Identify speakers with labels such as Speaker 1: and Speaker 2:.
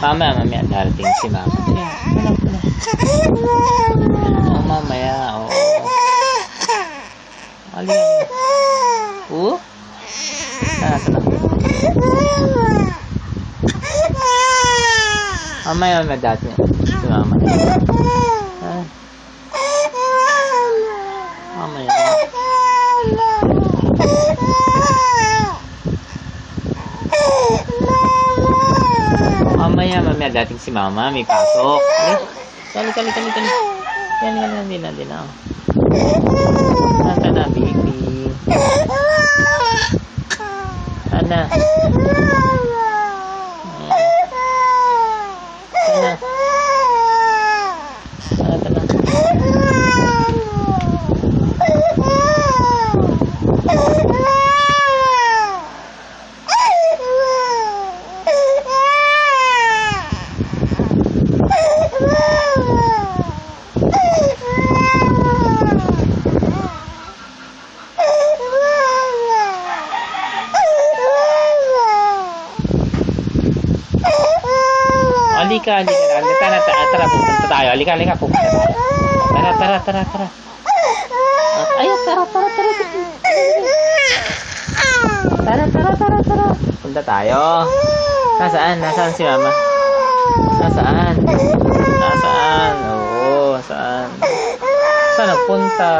Speaker 1: Mamaya darating si mama. Oh, mamaya. Oo. Alin. Tara. Mamaya darating si mama. Mamaya. Mamaya dating si mama, may pasok. Kali. Yan, din na. Nanta na, baby. Ana. Halika. Tara, pupunta tayo. Halika, pupunta tayo. Tara. Ay, tara. Tara. Punta tayo. Nasaan si mama? Nasaan? Oo, saan? Saan nagpunta?